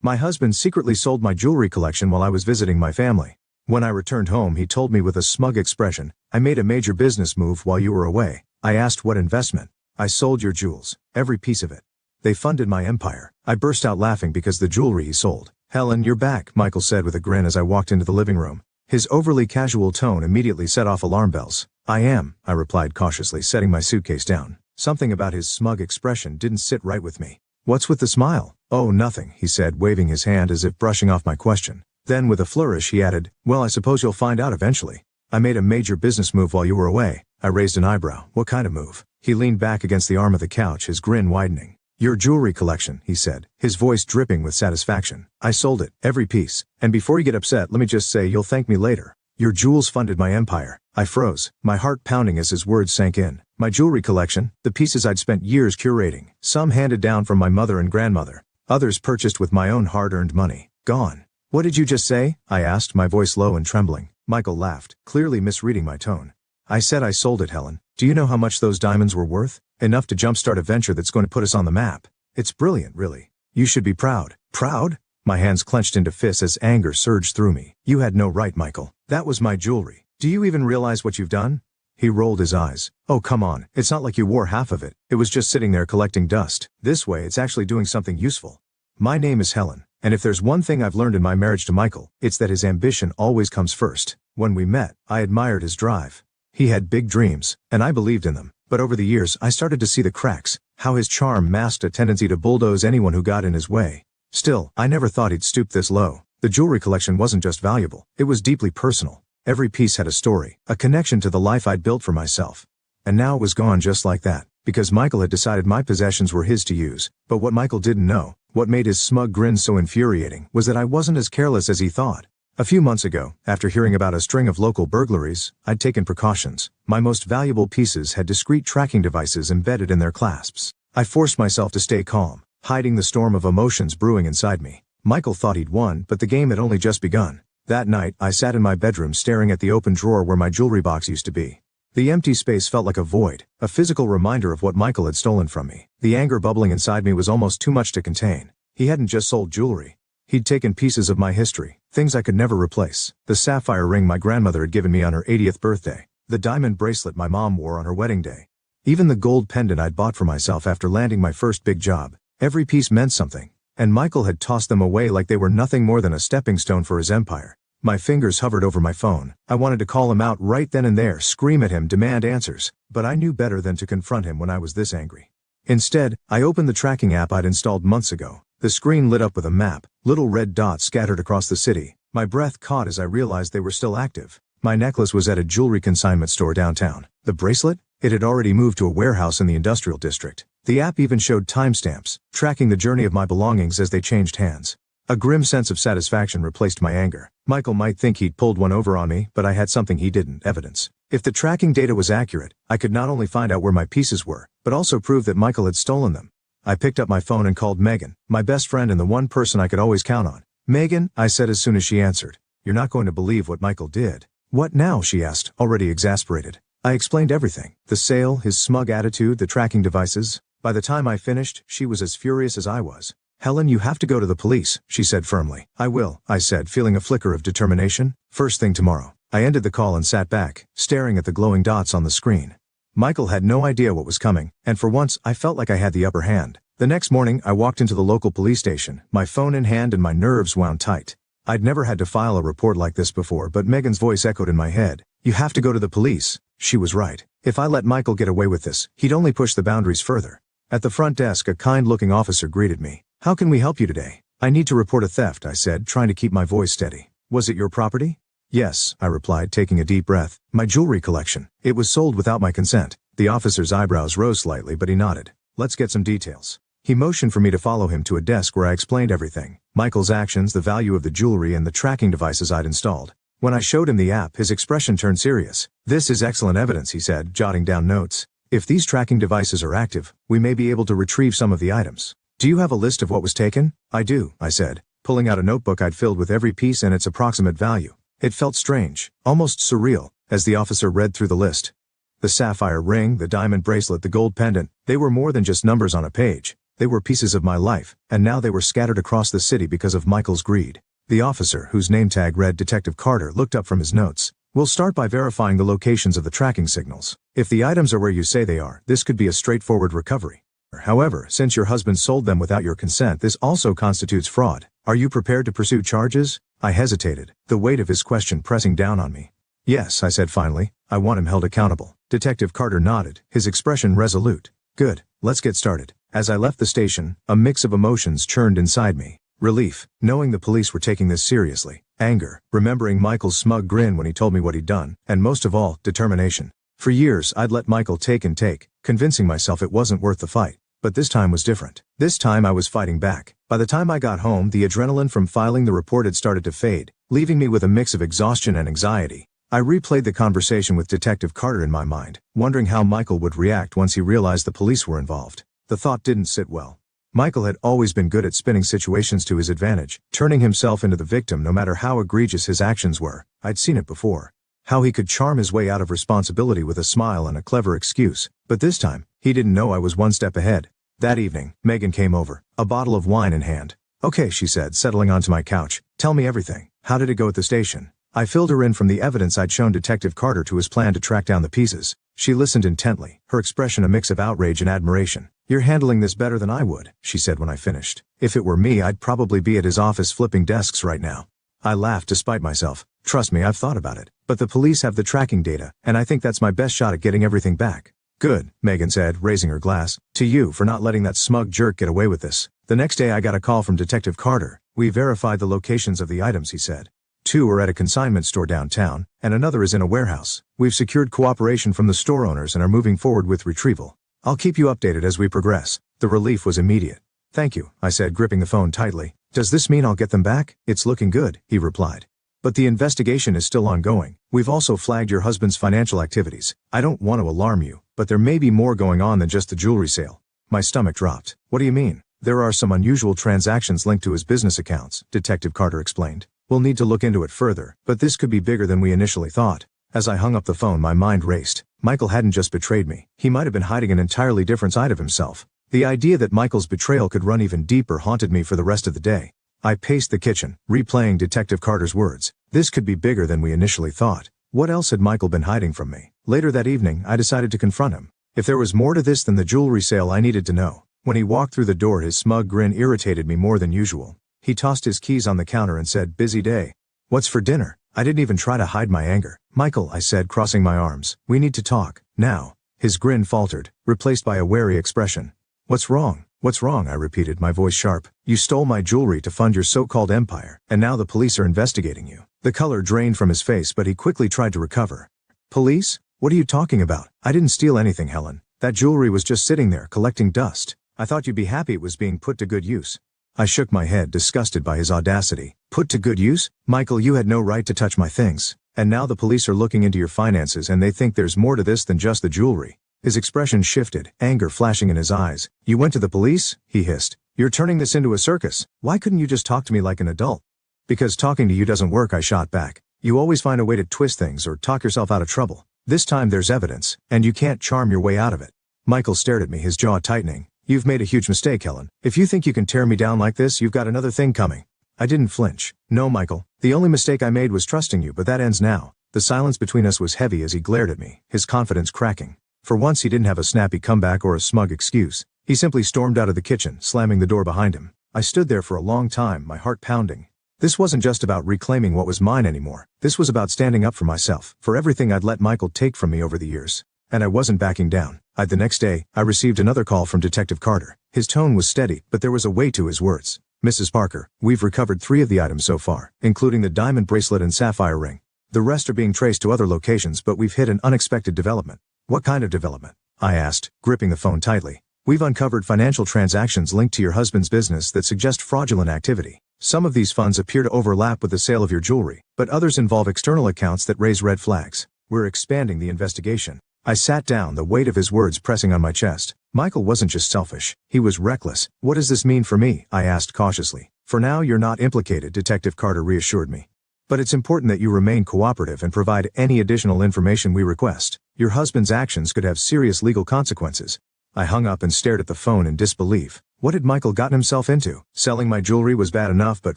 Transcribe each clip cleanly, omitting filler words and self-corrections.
My husband secretly sold my jewelry collection while I was visiting my family. When I returned home, he told me with a smug expression, "I made a major business move while you were away." I asked what investment. "I sold your jewels, every piece of it. They funded my empire." I burst out laughing because the jewelry he sold. "Helen, you're back," Michael said with a grin as I walked into the living room. His overly casual tone immediately set off alarm bells. "I am," I replied cautiously, setting my suitcase down. Something about his smug expression didn't sit right with me. "What's with the smile?" "Oh, nothing," he said, waving his hand as if brushing off my question. Then with a flourish he added, "Well, I suppose you'll find out eventually. I made a major business move while you were away." I raised an eyebrow. "What kind of move?" He leaned back against the arm of the couch, his grin widening. "Your jewelry collection," he said, his voice dripping with satisfaction. "I sold it, every piece. And before you get upset, let me just say you'll thank me later. Your jewels funded my empire." I froze, my heart pounding as his words sank in. My jewelry collection, the pieces I'd spent years curating, some handed down from my mother and grandmother, others purchased with my own hard-earned money, gone. "What did you just say?" I asked, my voice low and trembling. Michael laughed, clearly misreading my tone. "I said I sold it, Helen. Do you know how much those diamonds were worth? Enough to jumpstart a venture that's going to put us on the map. It's brilliant, really. You should be proud." "Proud?" My hands clenched into fists as anger surged through me. "You had no right, Michael. That was my jewelry. Do you even realize what you've done?" He rolled his eyes. "Oh, come on. It's not like you wore half of it. It was just sitting there collecting dust. This way, it's actually doing something useful. My name is Helen, and if there's one thing I've learned in my marriage to Michael, it's that his ambition always comes first. When we met, I admired his drive. He had big dreams, and I believed in them. But over the years, I started to see the cracks, how his charm masked a tendency to bulldoze anyone who got in his way. Still, I never thought he'd stoop this low. The jewelry collection wasn't just valuable, it was deeply personal. Every piece had a story, a connection to the life I'd built for myself. And now it was gone just like that, because Michael had decided my possessions were his to use. But what Michael didn't know, what made his smug grin so infuriating, was that I wasn't as careless as he thought. A few months ago, after hearing about a string of local burglaries, I'd taken precautions. My most valuable pieces had discreet tracking devices embedded in their clasps. I forced myself to stay calm, hiding the storm of emotions brewing inside me. Michael thought he'd won, but the game had only just begun. That night, I sat in my bedroom staring at the open drawer where my jewelry box used to be. The empty space felt like a void, a physical reminder of what Michael had stolen from me. The anger bubbling inside me was almost too much to contain. He hadn't just sold jewelry. He'd taken pieces of my history, things I could never replace. The sapphire ring my grandmother had given me on her 80th birthday. The diamond bracelet my mom wore on her wedding day. Even the gold pendant I'd bought for myself after landing my first big job. Every piece meant something, and Michael had tossed them away like they were nothing more than a stepping stone for his empire. My fingers hovered over my phone. I wanted to call him out right then and there, scream at him, demand answers, but I knew better than to confront him when I was this angry. Instead, I opened the tracking app I'd installed months ago. The screen lit up with a map, little red dots scattered across the city. My breath caught as I realized they were still active. My necklace was at a jewelry consignment store downtown. The bracelet? It had already moved to a warehouse in the industrial district. The app even showed timestamps, tracking the journey of my belongings as they changed hands. A grim sense of satisfaction replaced my anger. Michael might think he'd pulled one over on me, but I had something he didn't: evidence. If the tracking data was accurate, I could not only find out where my pieces were, but also prove that Michael had stolen them. I picked up my phone and called Megan, my best friend and the one person I could always count on. "Megan," I said as soon as she answered, "you're not going to believe what Michael did." "What now?" she asked, already exasperated. I explained everything. The sale, his smug attitude, the tracking devices. By the time I finished, she was as furious as I was. "Helen, you have to go to the police," she said firmly. "I will," I said, feeling a flicker of determination. "First thing tomorrow." I ended the call and sat back, staring at the glowing dots on the screen. Michael had no idea what was coming, and for once, I felt like I had the upper hand. The next morning, I walked into the local police station, my phone in hand and my nerves wound tight. I'd never had to file a report like this before, but Megan's voice echoed in my head. "You have to go to the police." She was right. If I let Michael get away with this, he'd only push the boundaries further. At the front desk, a kind-looking officer greeted me. "How can we help you today?" "I need to report a theft," I said, trying to keep my voice steady. "Was it your property?" "Yes," I replied, taking a deep breath. "My jewelry collection. It was sold without my consent." The officer's eyebrows rose slightly, but he nodded. "Let's get some details." He motioned for me to follow him to a desk where I explained everything. Michael's actions, the value of the jewelry, and the tracking devices I'd installed. When I showed him the app, his expression turned serious. "This is excellent evidence," he said, jotting down notes. "If these tracking devices are active, we may be able to retrieve some of the items. Do you have a list of what was taken?" "I do," I said, pulling out a notebook I'd filled with every piece and its approximate value. It felt strange, almost surreal, as the officer read through the list. The sapphire ring, the diamond bracelet, the gold pendant, they were more than just numbers on a page. They were pieces of my life, and now they were scattered across the city because of Michael's greed. The officer, whose name tag read Detective Carter, looked up from his notes. We'll start by verifying the locations of the tracking signals. If the items are where you say they are, this could be a straightforward recovery. However, since your husband sold them without your consent, this also constitutes fraud. Are you prepared to pursue charges? I hesitated, the weight of his question pressing down on me. Yes, I said finally. I want him held accountable. Detective Carter nodded, his expression resolute. Good, let's get started. As I left the station, a mix of emotions churned inside me. Relief, knowing the police were taking this seriously. Anger, remembering Michael's smug grin when he told me what he'd done. And most of all, determination. For years, I'd let Michael take and take, convincing myself it wasn't worth the fight. But this time was different. This time I was fighting back. By the time I got home, the adrenaline from filing the report had started to fade, leaving me with a mix of exhaustion and anxiety. I replayed the conversation with Detective Carter in my mind, wondering how Michael would react once he realized the police were involved. The thought didn't sit well. Michael had always been good at spinning situations to his advantage, turning himself into the victim no matter how egregious his actions were. I'd seen it before. How he could charm his way out of responsibility with a smile and a clever excuse. But this time, he didn't know I was one step ahead. That evening, Megan came over, a bottle of wine in hand. Okay, she said, settling onto my couch. Tell me everything. How did it go at the station? I filled her in from the evidence I'd shown Detective Carter to his plan to track down the pieces. She listened intently, her expression a mix of outrage and admiration. You're handling this better than I would, she said when I finished. If it were me, I'd probably be at his office flipping desks right now. I laughed despite myself. Trust me, I've thought about it. But the police have the tracking data, and I think that's my best shot at getting everything back. Good, Megan said, raising her glass. To you for not letting that smug jerk get away with this. The next day I got a call from Detective Carter. We verified the locations of the items, he said. 2 are at a consignment store downtown, and another is in a warehouse. We've secured cooperation from the store owners and are moving forward with retrieval. I'll keep you updated as we progress. The relief was immediate. Thank you, I said, gripping the phone tightly. Does this mean I'll get them back? It's looking good, he replied. But the investigation is still ongoing. We've also flagged your husband's financial activities. I don't want to alarm you, but there may be more going on than just the jewelry sale. My stomach dropped. What do you mean? There are some unusual transactions linked to his business accounts, Detective Carter explained. We'll need to look into it further, but this could be bigger than we initially thought. As I hung up the phone, my mind raced. Michael hadn't just betrayed me. He might have been hiding an entirely different side of himself. The idea that Michael's betrayal could run even deeper haunted me for the rest of the day. I paced the kitchen, replaying Detective Carter's words. This could be bigger than we initially thought. What else had Michael been hiding from me? Later that evening, I decided to confront him. If there was more to this than the jewelry sale, I needed to know. When he walked through the door, his smug grin irritated me more than usual. He tossed his keys on the counter and said, "Busy day. What's for dinner?" I didn't even try to hide my anger. "Michael," I said, crossing my arms. "We need to talk. Now." His grin faltered, replaced by a wary expression. "What's wrong? What's wrong?" I repeated, my voice sharp. "You stole my jewelry to fund your so-called empire, and now the police are investigating you." The color drained from his face, but he quickly tried to recover. "Police? What are you talking about? I didn't steal anything, Helen. That jewelry was just sitting there, collecting dust. I thought you'd be happy it was being put to good use." I shook my head, disgusted by his audacity. "Put to good use? Michael, you had no right to touch my things. And now the police are looking into your finances and they think there's more to this than just the jewelry." His expression shifted, anger flashing in his eyes. "You went to the police?" he hissed. "You're turning this into a circus. Why couldn't you just talk to me like an adult?" "Because talking to you doesn't work," I shot back. "You always find a way to twist things or talk yourself out of trouble. This time there's evidence, and you can't charm your way out of it." Michael stared at me, his jaw tightening. "You've made a huge mistake, Helen. If you think you can tear me down like this, you've got another thing coming." I didn't flinch. "No, Michael. The only mistake I made was trusting you, but that ends now." The silence between us was heavy as he glared at me, his confidence cracking. For once he didn't have a snappy comeback or a smug excuse. He simply stormed out of the kitchen, slamming the door behind him. I stood there for a long time, my heart pounding. This wasn't just about reclaiming what was mine anymore. This was about standing up for myself, for everything I'd let Michael take from me over the years. And I wasn't backing down. The next day, I received another call from Detective Carter. His tone was steady, but there was a weight to his words. "Mrs. Parker, we've recovered 3 of the items so far, including the diamond bracelet and sapphire ring. The rest are being traced to other locations, but we've hit an unexpected development." "What kind of development?" I asked, gripping the phone tightly. "We've uncovered financial transactions linked to your husband's business that suggest fraudulent activity. Some of these funds appear to overlap with the sale of your jewelry, but others involve external accounts that raise red flags. We're expanding the investigation." I sat down, the weight of his words pressing on my chest. Michael wasn't just selfish. He was reckless. "What does this mean for me?" I asked cautiously. "For now, you're not implicated," Detective Carter reassured me. "But it's important that you remain cooperative and provide any additional information we request. Your husband's actions could have serious legal consequences." I hung up and stared at the phone in disbelief. What had Michael gotten himself into? Selling my jewelry was bad enough, but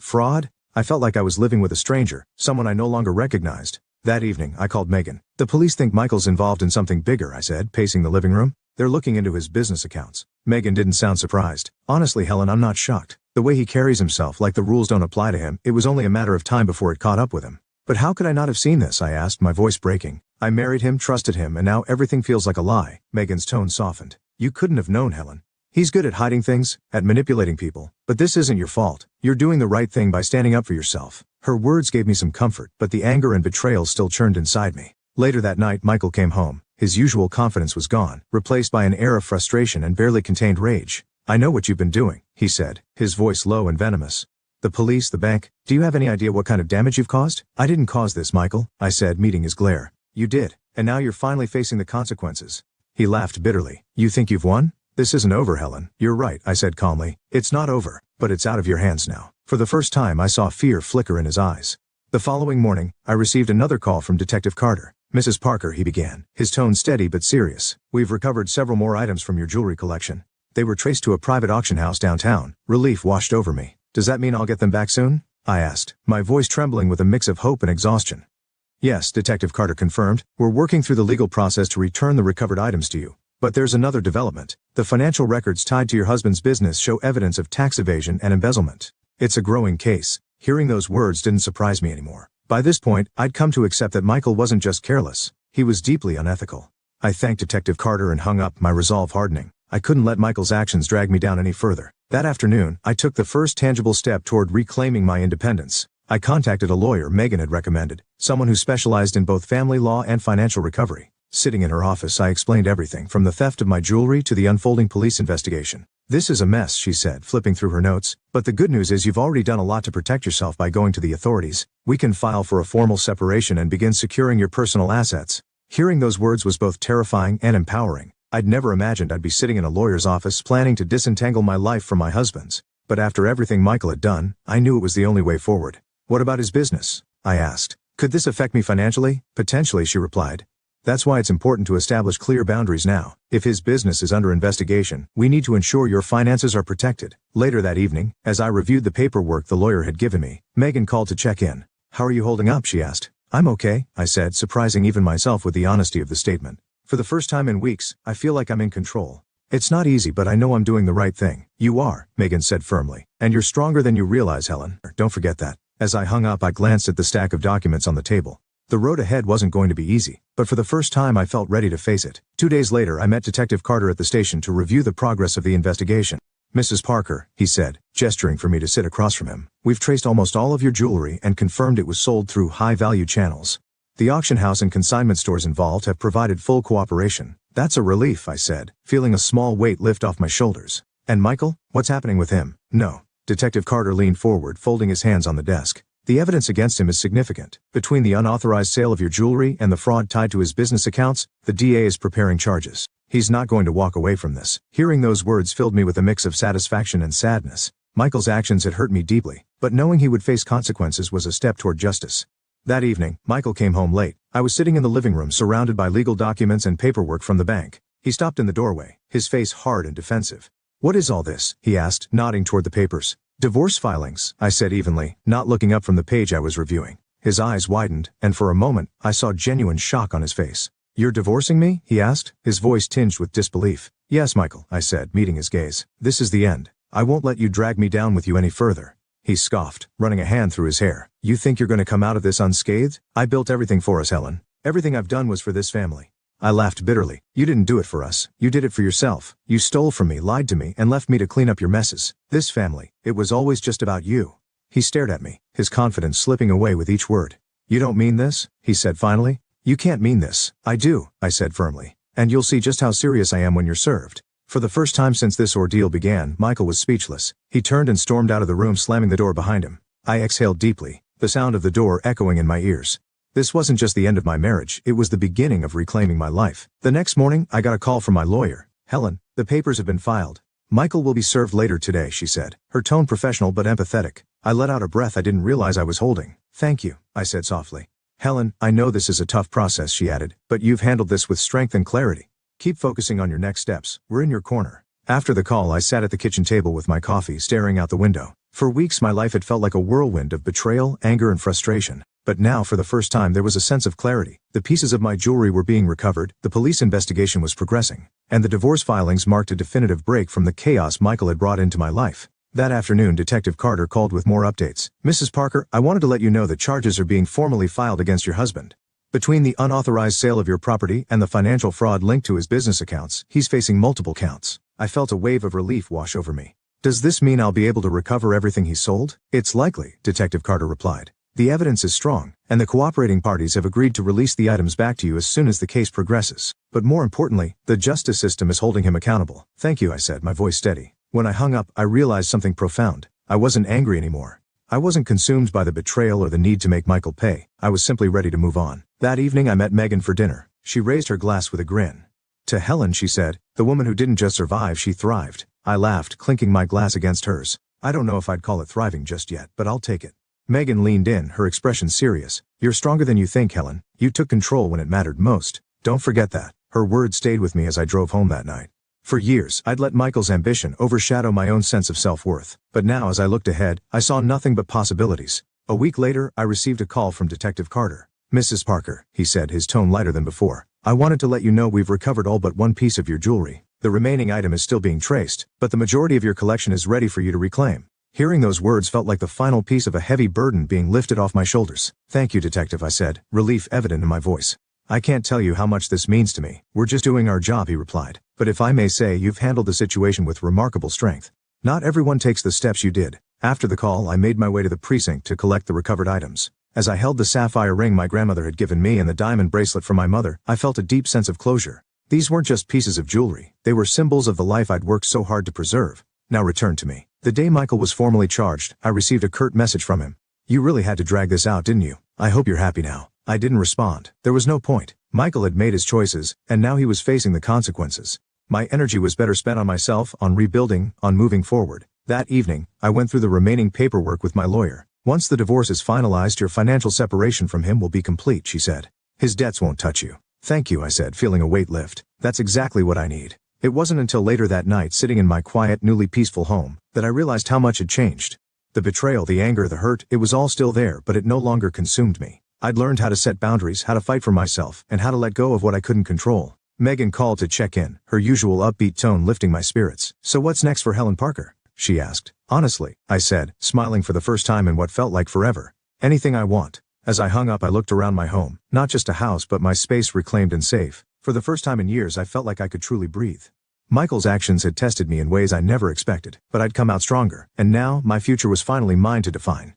fraud? I felt like I was living with a stranger, someone I no longer recognized. That evening, I called Megan. The police think Michael's involved in something bigger, I said, pacing the living room. They're looking into his business accounts. Megan didn't sound surprised. Honestly, Helen, I'm not shocked. The way he carries himself, like the rules don't apply to him, it was only a matter of time before it caught up with him. But how could I not have seen this? I asked, my voice breaking. I married him, trusted him, and now everything feels like a lie. Megan's tone softened. You couldn't have known, Helen. He's good at hiding things, at manipulating people. But this isn't your fault. You're doing the right thing by standing up for yourself. Her words gave me some comfort, but the anger and betrayal still churned inside me. Later that night, Michael came home. His usual confidence was gone, replaced by an air of frustration and barely contained rage. I know what you've been doing, he said, his voice low and venomous. The police, the bank, do you have any idea what kind of damage you've caused? I didn't cause this, Michael, I said, meeting his glare. You did, and now you're finally facing the consequences. He laughed bitterly. You think you've won? This isn't over, Helen. You're right, I said calmly. It's not over, but it's out of your hands now. For the first time, I saw fear flicker in his eyes. The following morning, I received another call from Detective Carter. Mrs. Parker, he began, his tone steady but serious. We've recovered several more items from your jewelry collection. They were traced to a private auction house downtown. Relief washed over me. Does that mean I'll get them back soon? I asked, my voice trembling with a mix of hope and exhaustion. Yes, Detective Carter confirmed. We're working through the legal process to return the recovered items to you. But there's another development. The financial records tied to your husband's business show evidence of tax evasion and embezzlement. It's a growing case. Hearing those words didn't surprise me anymore. By this point, I'd come to accept that Michael wasn't just careless. He was deeply unethical. I thanked Detective Carter and hung up, my resolve hardening. I couldn't let Michael's actions drag me down any further. That afternoon, I took the first tangible step toward reclaiming my independence. I contacted a lawyer Megan had recommended, someone who specialized in both family law and financial recovery. Sitting in her office, I explained everything from the theft of my jewelry to the unfolding police investigation. This is a mess, she said, flipping through her notes. But the good news is you've already done a lot to protect yourself by going to the authorities. We can file for a formal separation and begin securing your personal assets. Hearing those words was both terrifying and empowering. I'd never imagined I'd be sitting in a lawyer's office planning to disentangle my life from my husband's. But after everything Michael had done, I knew it was the only way forward. What about his business? I asked. Could this affect me financially? Potentially, she replied. That's why it's important to establish clear boundaries now. If his business is under investigation, we need to ensure your finances are protected. Later that evening, as I reviewed the paperwork the lawyer had given me, Megan called to check in. How are you holding up? She asked. I'm okay, I said, surprising even myself with the honesty of the statement. For the first time in weeks, I feel like I'm in control. It's not easy, but I know I'm doing the right thing. You are, Megan said firmly. And you're stronger than you realize, Helen. Don't forget that. As I hung up, I glanced at the stack of documents on the table. The road ahead wasn't going to be easy, but for the first time I felt ready to face it. 2 days later, I met Detective Carter at the station to review the progress of the investigation. Mrs. Parker, he said, gesturing for me to sit across from him. We've traced almost all of your jewelry and confirmed it was sold through high-value channels. The auction house and consignment stores involved have provided full cooperation. That's a relief, I said, feeling a small weight lift off my shoulders. And Michael? What's happening with him? No. Detective Carter leaned forward, folding his hands on the desk. The evidence against him is significant. Between the unauthorized sale of your jewelry and the fraud tied to his business accounts, the DA is preparing charges. He's not going to walk away from this. Hearing those words filled me with a mix of satisfaction and sadness. Michael's actions had hurt me deeply, but knowing he would face consequences was a step toward justice. That evening, Michael came home late. I was sitting in the living room surrounded by legal documents and paperwork from the bank. He stopped in the doorway, his face hard and defensive. What is all this? He asked, nodding toward the papers. Divorce filings, I said evenly, not looking up from the page I was reviewing. His eyes widened, and for a moment, I saw genuine shock on his face. You're divorcing me? He asked, his voice tinged with disbelief. Yes, Michael, I said, meeting his gaze. This is the end. I won't let you drag me down with you any further. He scoffed, running a hand through his hair. You think you're going to come out of this unscathed? I built everything for us, Helen. Everything I've done was for this family. I laughed bitterly. You didn't do it for us. You did it for yourself. You stole from me, lied to me, and left me to clean up your messes. This family, it was always just about you. He stared at me, his confidence slipping away with each word. You don't mean this? He said finally. You can't mean this. I do, I said firmly. And you'll see just how serious I am when you're served. For the first time since this ordeal began, Michael was speechless. He turned and stormed out of the room, slamming the door behind him. I exhaled deeply, the sound of the door echoing in my ears. This wasn't just the end of my marriage, it was the beginning of reclaiming my life. The next morning, I got a call from my lawyer. Helen, the papers have been filed. Michael will be served later today, she said, her tone professional but empathetic. I let out a breath I didn't realize I was holding. Thank you, I said softly. Helen, I know this is a tough process, she added, but you've handled this with strength and clarity. Keep focusing on your next steps. We're in your corner. After the call, I sat at the kitchen table with my coffee, staring out the window. For weeks my life had felt like a whirlwind of betrayal, anger and frustration. But now for the first time there was a sense of clarity. The pieces of my jewelry were being recovered, the police investigation was progressing, and the divorce filings marked a definitive break from the chaos Michael had brought into my life. That afternoon Detective Carter called with more updates. "Mrs. Parker, I wanted to let you know that charges are being formally filed against your husband. Between the unauthorized sale of your property and the financial fraud linked to his business accounts, he's facing multiple counts." I felt a wave of relief wash over me. "Does this mean I'll be able to recover everything he sold?" "It's likely," Detective Carter replied. "The evidence is strong, and the cooperating parties have agreed to release the items back to you as soon as the case progresses. But more importantly, the justice system is holding him accountable." "Thank you," I said, my voice steady. When I hung up, I realized something profound. I wasn't angry anymore. I wasn't consumed by the betrayal or the need to make Michael pay. I was simply ready to move on. That evening I met Megan for dinner. She raised her glass with a grin. "To Helen," she said, "the woman who didn't just survive, she thrived." I laughed, clinking my glass against hers. "I don't know if I'd call it thriving just yet, but I'll take it." Megan leaned in, her expression serious. "You're stronger than you think, Helen. You took control when it mattered most. Don't forget that." Her words stayed with me as I drove home that night. For years, I'd let Michael's ambition overshadow my own sense of self-worth. But now as I looked ahead, I saw nothing but possibilities. A week later, I received a call from Detective Carter. "Mrs. Parker," he said, his tone lighter than before, "I wanted to let you know we've recovered all but one piece of your jewelry. The remaining item is still being traced, but the majority of your collection is ready for you to reclaim." Hearing those words felt like the final piece of a heavy burden being lifted off my shoulders. "Thank you, Detective," I said, relief evident in my voice. "I can't tell you how much this means to me." "We're just doing our job," he replied. "But if I may say, you've handled the situation with remarkable strength. Not everyone takes the steps you did." After the call, I made my way to the precinct to collect the recovered items. As I held the sapphire ring my grandmother had given me and the diamond bracelet from my mother, I felt a deep sense of closure. These weren't just pieces of jewelry. They were symbols of the life I'd worked so hard to preserve, now returned to me. The day Michael was formally charged, I received a curt message from him. "You really had to drag this out, didn't you? I hope you're happy now." I didn't respond. There was no point. Michael had made his choices, and now he was facing the consequences. My energy was better spent on myself, on rebuilding, on moving forward. That evening, I went through the remaining paperwork with my lawyer. "Once the divorce is finalized, your financial separation from him will be complete," she said. "His debts won't touch you." "Thank you," I said, feeling a weight lift. "That's exactly what I need." It wasn't until later that night, sitting in my quiet, newly peaceful home, that I realized how much had changed. The betrayal, the anger, the hurt, it was all still there, but it no longer consumed me. I'd learned how to set boundaries, how to fight for myself, and how to let go of what I couldn't control. Megan called to check in, her usual upbeat tone lifting my spirits. "So what's next for Helen Parker?" she asked. "Honestly," I said, smiling for the first time in what felt like forever. "Anything I want." As I hung up, I looked around my home, not just a house but my space reclaimed and safe. For the first time in years, I felt like I could truly breathe. Michael's actions had tested me in ways I never expected, but I'd come out stronger, and now, my future was finally mine to define.